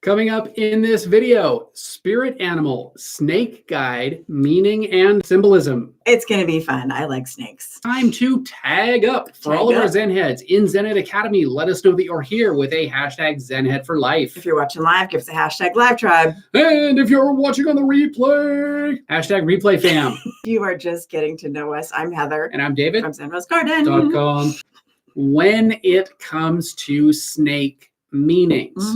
Coming up in this video, spirit animal, snake guide, meaning and symbolism. It's going to be fun. I like snakes. Time to tag up for all of our Zen heads in Zen Ed Academy. Let us know that you're here with a hashtag Zen Head for Life. If you're watching live, give us a hashtag Live Tribe. And if you're watching on the replay, hashtag Replay Fam. You are just getting to know us. I'm Heather. And I'm David. From ZenRoseGarden.com. When it comes to snake meanings,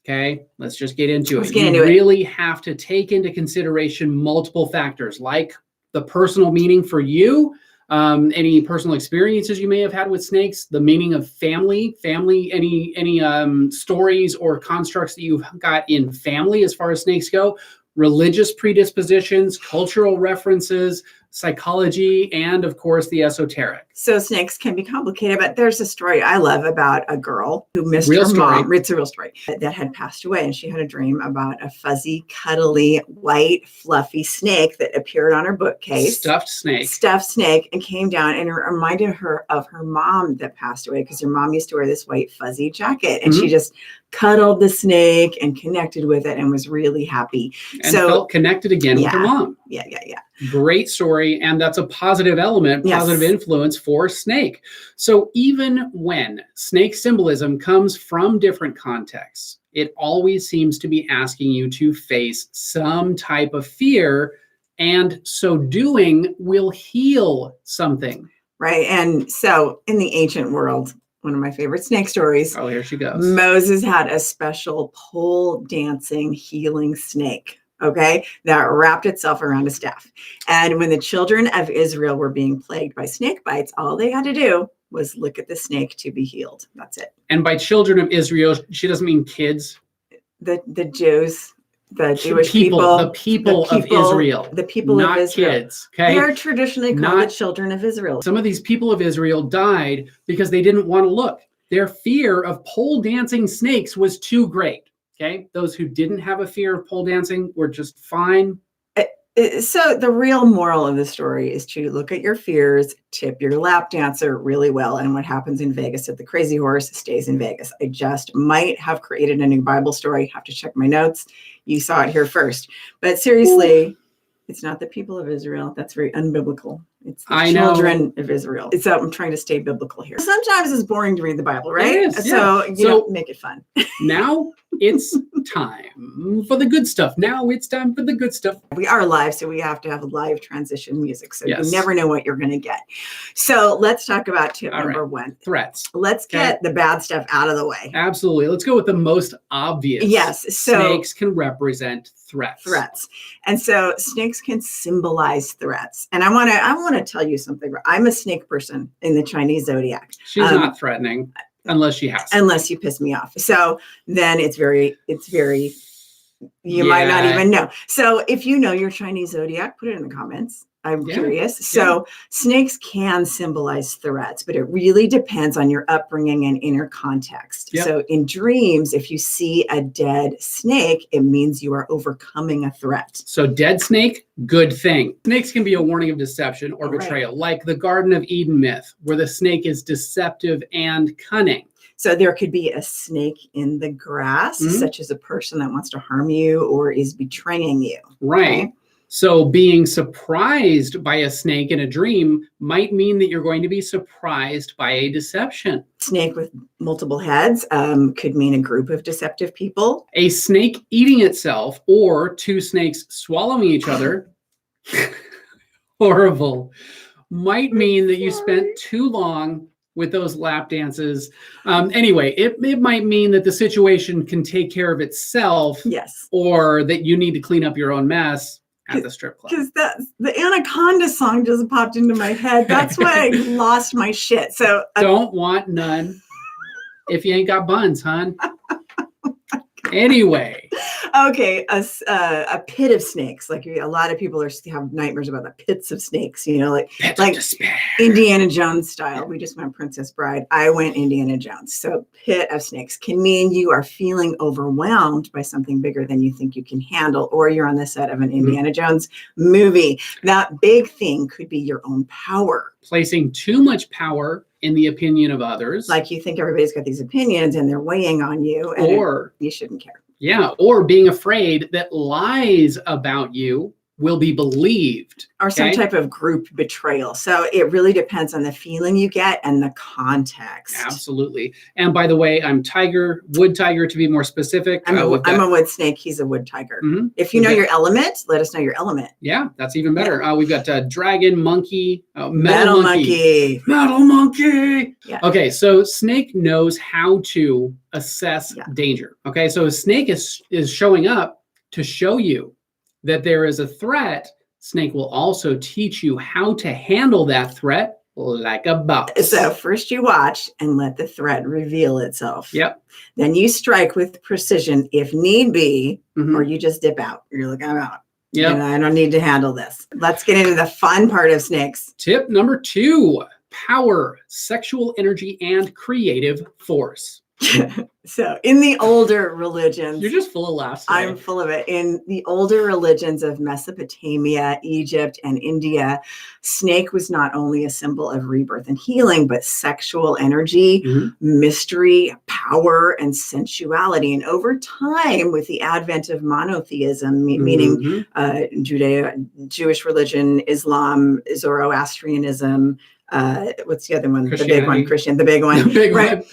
okay, let's just get into it. You really have to take into consideration multiple factors like the personal meaning for you, any personal experiences you may have had with snakes, the meaning of family, any stories or constructs that you've got in family as far as snakes go, religious predispositions, cultural references, psychology, and of course the esoteric. So snakes can be complicated, but there's a story I love about a girl who missed her mom. It's a real story that had passed away, and she had a dream about a fuzzy, cuddly, white, fluffy snake that appeared on her bookcase. Stuffed snake, and came down, and it reminded her of her mom that passed away because her mom used to wear this white fuzzy jacket, and she just cuddled the snake and connected with it and was really happy. And felt connected again with her mom. Yeah. Great story. And that's a positive element, positive influence for snake. So even when snake symbolism comes from different contexts, it always seems to be asking you to face some type of fear, and so doing will heal something. Right. And so in the ancient world, one of my favorite snake stories. Oh, here she goes. Moses had a special pole dancing healing snake, that wrapped itself around a staff. And when the children of Israel were being plagued by snake bites, all they had to do was look at the snake to be healed. That's it. And by children of Israel, she doesn't mean kids. The Jews. The Jewish people, the people of Israel, the people of Israel, kids. Okay, they are traditionally called the children of Israel. Some of these people of Israel died because they didn't want to look. Their fear of pole dancing snakes was too great. Okay, those who didn't have a fear of pole dancing were just fine. So the real moral of the story is to look at your fears, tip your lap dancer really well, and what happens in Vegas at the Crazy Horse stays in Vegas. I just might have created a new Bible story. Have to check my notes. You saw it here first. But seriously, it's not the people of Israel. That's very unbiblical. It's the children of Israel. So I'm trying to stay biblical here. Sometimes it's boring to read the Bible, right? It is, so you know, make it fun. Now it's time for the good stuff. We are live, so we have to have live transition music. So you never know what you're going to get. So let's talk about tip number one. Threats. Let's get the bad stuff out of the way. Absolutely. Let's go with the most obvious. Yes. So snakes can represent threats. And so snakes can symbolize threats. And I want to tell you something. I'm a snake person in the Chinese zodiac. She's not threatening unless she has to. Unless you piss me off. So then it's very, you might not even know. So if you know your Chinese zodiac, put it in the comments. I'm curious. So snakes can symbolize threats, but it really depends on your upbringing and inner context. So in dreams, if you see a dead snake, it means you are overcoming a threat. So dead snake, good thing. Snakes can be a warning of deception or betrayal, like the Garden of Eden myth, where the snake is deceptive and cunning. So there could be a snake in the grass, such as a person that wants to harm you or is betraying you. Right. Okay? So being surprised by a snake in a dream might mean that you're going to be surprised by a deception. Snake with multiple heads could mean a group of deceptive people. A snake eating itself or two snakes swallowing each other, horrible, might mean that you spent too long with those lap dances. Anyway, it might mean that the situation can take care of itself. Yes. Or that you need to clean up your own mess at the strip club. Because the Anaconda song just popped into my head. That's why I lost my shit. So don't want none if you ain't got buns, hon. Anyway. Okay, a pit of snakes. Like a lot of people have nightmares about the pits of snakes, like Indiana Jones style. We just went Princess Bride. I went Indiana Jones. So pit of snakes can mean you are feeling overwhelmed by something bigger than you think you can handle, or you're on the set of an Indiana Jones movie. That big thing could be your own power. Placing too much power in the opinion of others. Like you think everybody's got these opinions and they're weighing on you, and or you shouldn't care. Yeah, or being afraid that lies about you will be believed. Or some type of group betrayal. So it really depends on the feeling you get and the context. Absolutely. And by the way, I'm tiger, wood tiger to be more specific. I'm a wood snake. He's a wood tiger. Mm-hmm. If you know your element, let us know your element. Yeah, that's even better. Yeah. We've got dragon, monkey, metal monkey. Metal monkey. Yeah. Okay, so snake knows how to assess danger. Okay, so a snake is showing up to show you that there is a threat. Snake will also teach you how to handle that threat like a boss. So first you watch and let the threat reveal itself. Yep. Then you strike with precision if need be, or you just dip out. You're like, I'm out. Yeah. I don't need to handle this. Let's get into the fun part of snakes. Tip number 2, power, sexual energy, and creative force. So in the older religions, you're just full of laughs today. I'm full of it. In the older religions of Mesopotamia, Egypt, and India, snake was not only a symbol of rebirth and healing, but sexual energy, mystery, power, and sensuality. And over time, with the advent of monotheism, meaning Jewish religion, Islam, Zoroastrianism, what's the other one? The big one, Christian, the big one. The big one.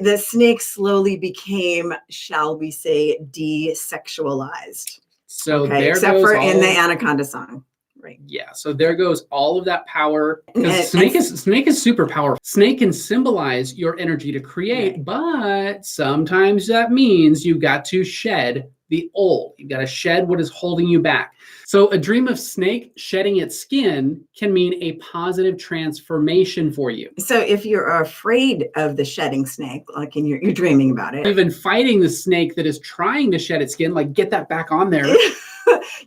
The snake slowly became, shall we say, desexualized. So except for in the Anaconda song. Right. Yeah. So there goes all of that power. Snake is super powerful. Snake can symbolize your energy to create, but sometimes that means you've got to shed the old. You've got to shed what is holding you back. So a dream of snake shedding its skin can mean a positive transformation for you. So if you're afraid of the shedding snake, like you're dreaming about it. Even fighting the snake that is trying to shed its skin, like get that back on there.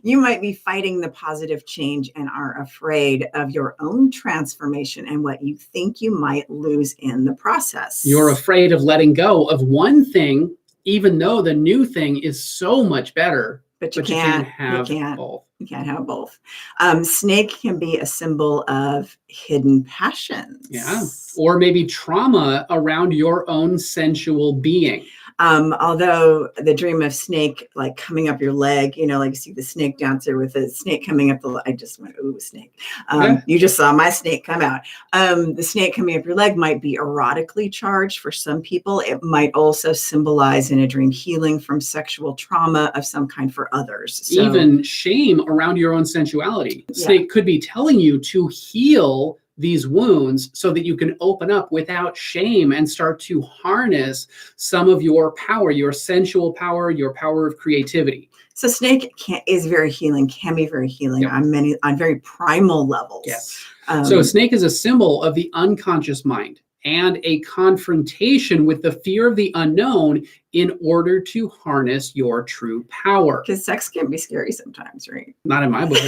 You might be fighting the positive change and are afraid of your own transformation and what you think you might lose in the process. You're afraid of letting go of one thing, even though the new thing is so much better. But you can't have both. You can't have both. Snake can be a symbol of hidden passions. Yeah. Or maybe trauma around your own sensual being. Although the dream of snake, like coming up your leg, like you see the snake dancer with a snake coming up I just went, ooh, snake. You just saw my snake come out. The snake coming up your leg might be erotically charged for some people. It might also symbolize in a dream healing from sexual trauma of some kind for others. So, even shame around your own sensuality. Snake could be telling you to heal these wounds so that you can open up without shame and start to harness some of your power, your sensual power, your power of creativity. So snake is very healing, can be very healing on very primal levels. Yes. So snake is a symbol of the unconscious mind and a confrontation with the fear of the unknown in order to harness your true power. Because sex can be scary sometimes, right? Not in my book.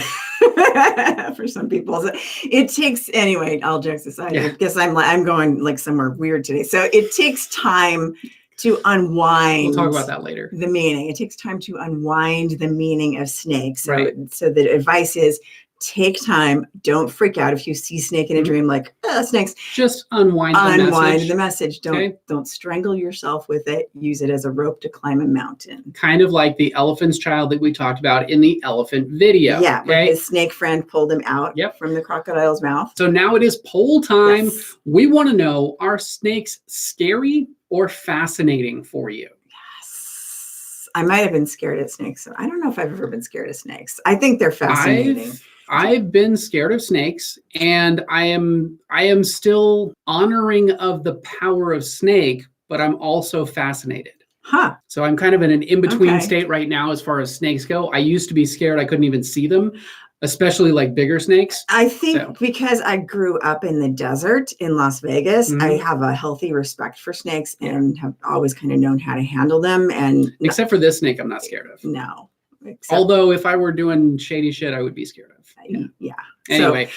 For some people. So it takes, anyway, all jokes aside, I guess I'm going like somewhere weird today. So it takes time to unwind. We'll talk about that later. The meaning. It takes time to unwind the meaning of snake. So, so the advice is, take time. Don't freak out if you see snake in a dream, like snakes. Just unwind the message. Don't strangle yourself with it. Use it as a rope to climb a mountain. Kind of like the elephant's child that we talked about in the elephant video. Yeah, where his snake friend pulled him out from the crocodile's mouth. So now it is poll time. Yes. We want to know, are snakes scary or fascinating for you? Yes. I might have been scared of snakes. So I don't know if I've ever been scared of snakes. I think they're fascinating. I've been scared of snakes, and I am still honoring of the power of snake, but I'm also fascinated. So I'm kind of in an in-between state right now as far as snakes go. I used to be scared. I couldn't even see them, especially like bigger snakes. I think because I grew up in the desert in Las Vegas, I have a healthy respect for snakes and have always kind of known how to handle them. And except for this snake, I'm not scared of. No. Although if I were doing shady shit, I would be scared of. Yeah. Anyway,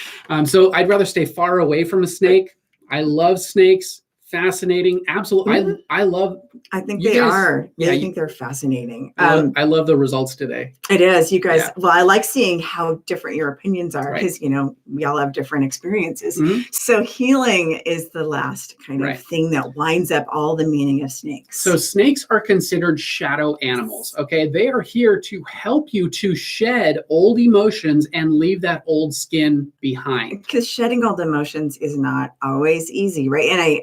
so I'd rather stay far away from a snake. I love snakes. Fascinating. Absolutely. I love. I think you they guys- are. Yeah, I think they're fascinating. I love the results today. It is, you guys. Yeah. Well, I like seeing how different your opinions are Right. because, we all have different experiences. Mhm. So healing is the last kind Right. of thing that winds up all the meaning of snakes. So snakes are considered shadow animals. Okay. They are here to help you to shed old emotions and leave that old skin behind. Because shedding old emotions is not always easy, right? And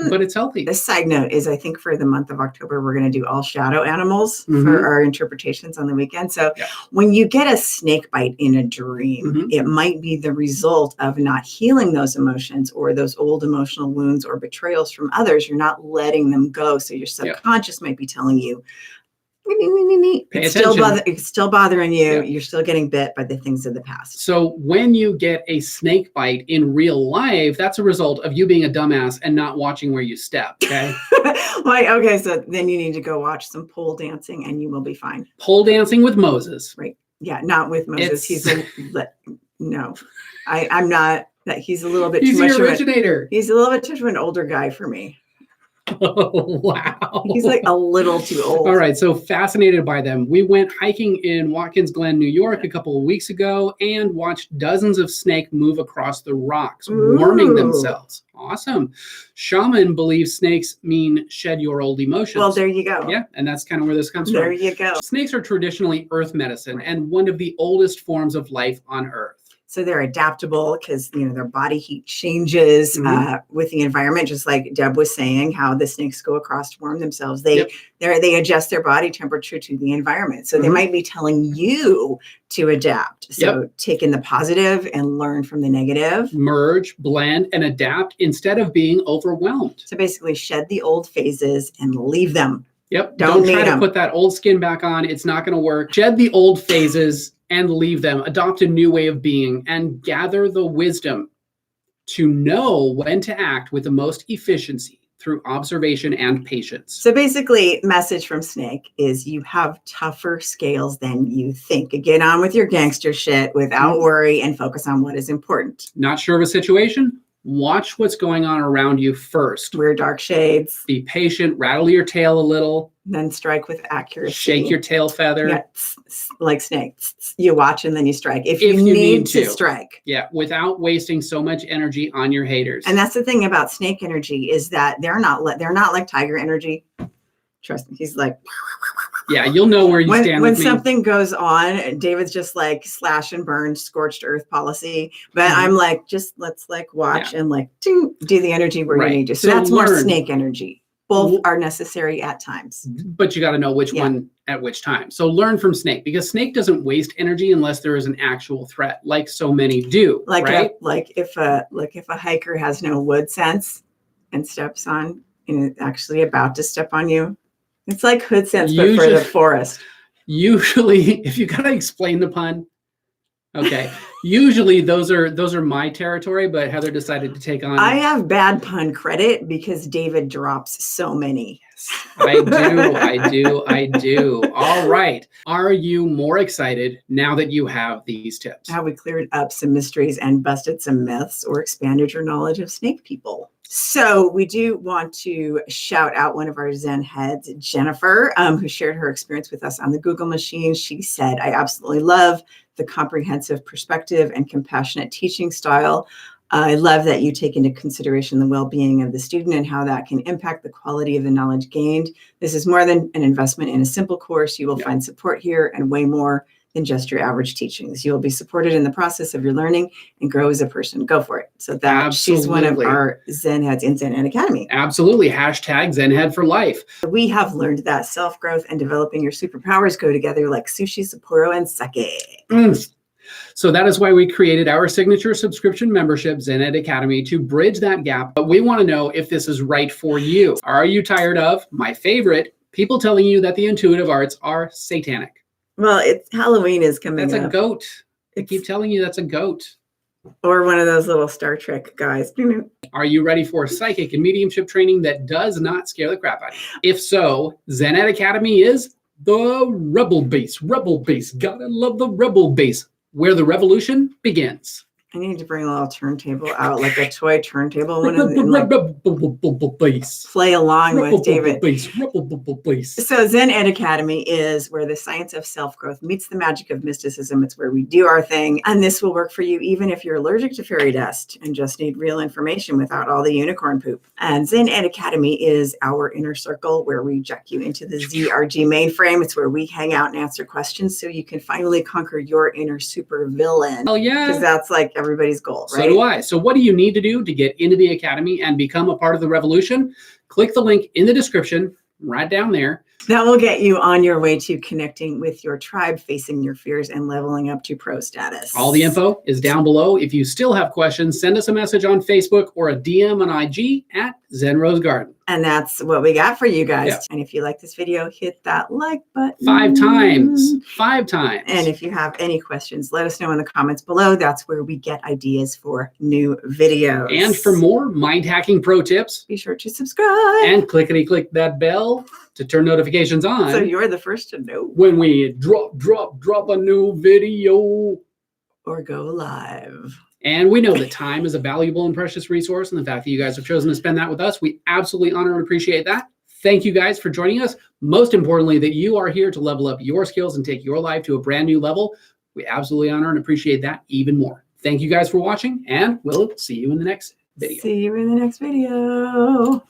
But it's healthy. a side note is I think for the month of October, we're going to do all shadow animals Mhm. for our interpretations on the weekend. So Yeah. when you get a snake bite in a dream, Mhm. it might be the result of not healing those emotions or those old emotional wounds or betrayals from others. You're not letting them go. So your subconscious might be telling you, Pay it's attention. still bothering you. Yeah. You're still getting bit by the things of the past. So when you get a snake bite in real life, that's a result of you being a dumbass and not watching where you step. Okay. Okay, so then you need to go watch some pole dancing and you will be fine. Pole dancing with Moses. Right. Yeah, not with Moses. No. I'm not that he's a little bit He's too much the originator. he's a little bit too much of an older guy for me. Oh, wow. He's like a little too old. All right. So fascinated by them. We went hiking in Watkins Glen, New York a couple of weeks ago and watched dozens of snake move across the rocks, warming Ooh. themselves. Awesome. Shaman believes snakes mean shed your old emotions. Well, there you go. Yeah. And that's kind of where this comes There from. you go. Snakes are traditionally earth medicine and one of the oldest forms of life on earth. So they're adaptable because their body heat changes with the environment, just like Deb was saying, how the snakes go across to warm themselves. They adjust their body temperature to the environment. So they might be telling you to adapt. So take in the positive and learn from the negative. Merge, blend, and adapt instead of being overwhelmed. So basically shed the old phases and leave them. Yep. Don't try to them. put that old skin back on. It's not going to work. Shed the old phases and leave them. Adopt a new way of being and gather the wisdom to know when to act with the most efficiency through observation and patience. So basically, message from Snake is you have tougher scales than you think. Get on with your gangster shit without worry and focus on what is important. Not sure of a situation? Watch what's going on around you first. Wear dark shades. Be patient, rattle your tail a little. Then strike with accuracy. Shake your tail feather. Yeah, like snakes. You watch and then you strike. If you need to strike. Yeah, without wasting so much energy on your haters. And that's the thing about snake energy is that they're not like tiger energy. Trust me, he's like. Yeah, you'll know where you stand when with me. something goes on, David's just like slash and burn, scorched earth policy. But I'm like, just let's like watch and like do the energy where you need to. So that's more snake energy. Both are necessary at times. But you got to know which one at which time. So learn from snake because snake doesn't waste energy unless there is an actual threat, like so many do. Like right? if a hiker has no wood sense and steps on and is actually about to step on you. It's like hood sense, but for the forest. Usually, if you gotta explain the pun, okay. Usually, those are my territory, but Heather decided to take on. I have bad pun credit because David drops so many. I do. All right. Are you more excited now that you have these tips? Have we cleared up some mysteries and busted some myths or expanded your knowledge of snake people? So we do want to shout out one of our Zen heads, Jennifer, who shared her experience with us on the Google machine. She said, I absolutely love the comprehensive perspective and compassionate teaching style. I love that you take into consideration the well-being of the student and how that can impact the quality of the knowledge gained. This is more than an investment in a simple course. You will find support here and way more than just your average teachings. You will be supported in the process of your learning and grow as a person. Go for it. So that she's one of our Zen heads in Zen Head Academy. Absolutely. Hashtag Zen Head for life. We have learned that self-growth and developing your superpowers go together like sushi, Sapporo, and sake. So that is why we created our signature subscription membership, Zen Ed Academy, to bridge that gap. But we want to know if this is right for you. Are you tired of, my favorite, people telling you that the intuitive arts are satanic? Well, Halloween is coming up. That's a goat. They keep telling you that's a goat. Or one of those little Star Trek guys. Are you ready for psychic and mediumship training that does not scare the crap out of you? If so, Zen Ed Academy is the rebel base. Rebel base. Gotta love the rebel base, where the revolution begins. I need to bring a little turntable out, like a toy turntable one, play along with David. So Zen Ed Academy is where the science of self-growth meets the magic of mysticism. It's where we do our thing. And this will work for you even if you're allergic to fairy dust and just need real information without all the unicorn poop. And Zen Ed Academy is our inner circle where we jack you into the ZRG mainframe. It's where we hang out and answer questions so you can finally conquer your inner super villain. Oh yeah. Because that's like everybody's goal, right? So do I. So what do you need to do to get into the Academy and become a part of the revolution? Click the link in the description right down there. That will get you on your way to connecting with your tribe, facing your fears, and leveling up to pro status. All the info is down below. If you still have questions, send us a message on Facebook or a DM on IG at Zen Rose Garden. And that's what we got for you guys. Yeah. And if you like this video, hit that like button. 5 times. 5 times. And if you have any questions, let us know in the comments below. That's where we get ideas for new videos. And for more mind hacking pro tips, be sure to subscribe. And clickety-click that bell to turn notifications on. So you're the first to know when we drop a new video. Or go live. And we know that time is a valuable and precious resource. And the fact that you guys have chosen to spend that with us, we absolutely honor and appreciate that. Thank you guys for joining us. Most importantly, that you are here to level up your skills and take your life to a brand new level. We absolutely honor and appreciate that even more. Thank you guys for watching, and we'll see you in the next video. See you in the next video.